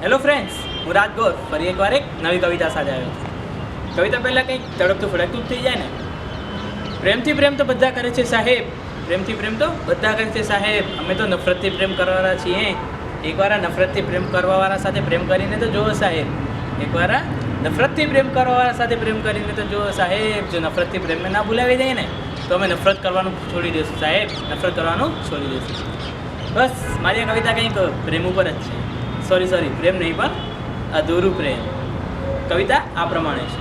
Hello friends, હું રાજગોર ફરી એકવાર એક નવી કવિતા સાથે આવ્યો છું. કવિતા પહેલાં કંઈક તડકતું ફડકતું થઈ જાય ને. પ્રેમથી પ્રેમ તો બધા કરે છે સાહેબ, પ્રેમથી પ્રેમ તો બધા કરે છે સાહેબ. અમે તો નફરતથી પ્રેમ કરવાવાળા છીએ. એકવાર આ નફરતથી પ્રેમ કરવાવાળા સાથે પ્રેમ કરીને તો જુઓ સાહેબ. એકવાર આ નફરતથી પ્રેમ કરવાવાળા સાથે પ્રેમ કરીને તો જુઓ સાહેબ. જો નફરતથી પ્રેમને ના ભૂલાવી દઈએ ને તો અમે નફરત કરવાનું છોડી દઈશું સાહેબ. નફરત કરવાનું છોડી દઈશું. બસ મારી આ કવિતા કંઈક પ્રેમ ઉપર જ છે. સોરી પ્રેમ નહીં પણ અધૂરું પ્રેમ. કવિતા આ પ્રમાણે છે.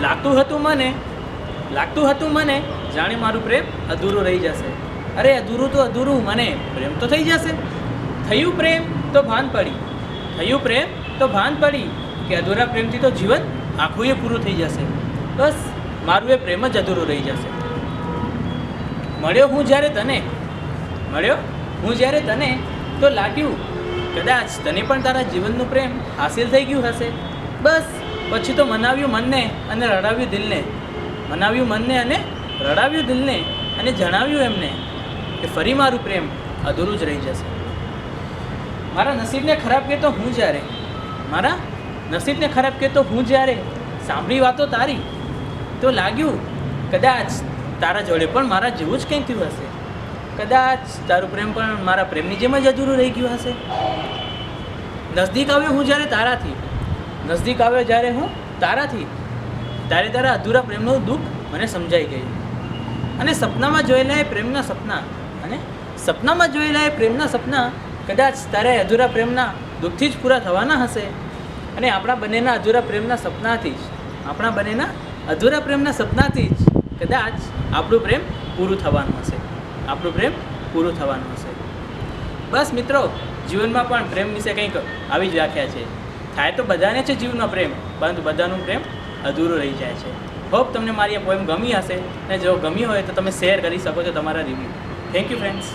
લાગતું હતું મને જાણે મારું પ્રેમ અધૂરું રહી જશે. અરે અધૂરું તો અધૂરું, મને પ્રેમ તો થઈ જશે. થયું પ્રેમ તો ભાન પડી કે અધૂરા પ્રેમથી તો જીવન આખું એ પૂરું થઈ જશે. બસ મારું એ પ્રેમ જ અધૂરું રહી જશે. મળ્યો હું જ્યારે તને તો લાગ્યું કદાચ તને પણ તારા જીવનનું પ્રેમ હાસિલ થઈ ગયું હશે. બસ પછી તો મનાવ્યું મનને અને રડાવ્યું દિલને અને જણાવ્યું એમને કે ફરી મારું પ્રેમ અધૂરું જ રહી જશે. મારા નસીબને ખરાબ કહેતો હું જ્યારે સાંભળી વાતો તારી તો લાગ્યું કદાચ તારા જોડે પણ મારા જેવું જ કંઈક થયું હશે. કદાચ તારું પ્રેમ પણ મારા પ્રેમની જેમ જ અધૂરું રહી ગયું હશે. નજદીક આવ્યો જ્યારે હું તારાથી ત્યારે તારા અધૂરા પ્રેમનું દુઃખ મને સમજાઈ ગયું. અને સપનામાં જોયેલા એ પ્રેમના સપના કદાચ તારે અધૂરા પ્રેમના દુઃખથી જ પૂરા થવાના હશે. અને આપણા બંનેના અધૂરા પ્રેમના સપનાથી જ કદાચ આપણું પ્રેમ પૂરું થવાનું હશે. બસ મિત્રો, જીવનમાં પણ પ્રેમ વિશે કંઈક આવી જ વ્યાખ્યા છે. થાય તો બધાને છે જીવનમાં પ્રેમ, પરંતુ બધાનું પ્રેમ અધૂરું રહી જાય છે. હોપ તમને મારી આ પોએમ ગમી હશે, અને જો ગમી હોય તો તમે શેર કરી શકો છો તમારા રિવ્યૂ. Thank you friends.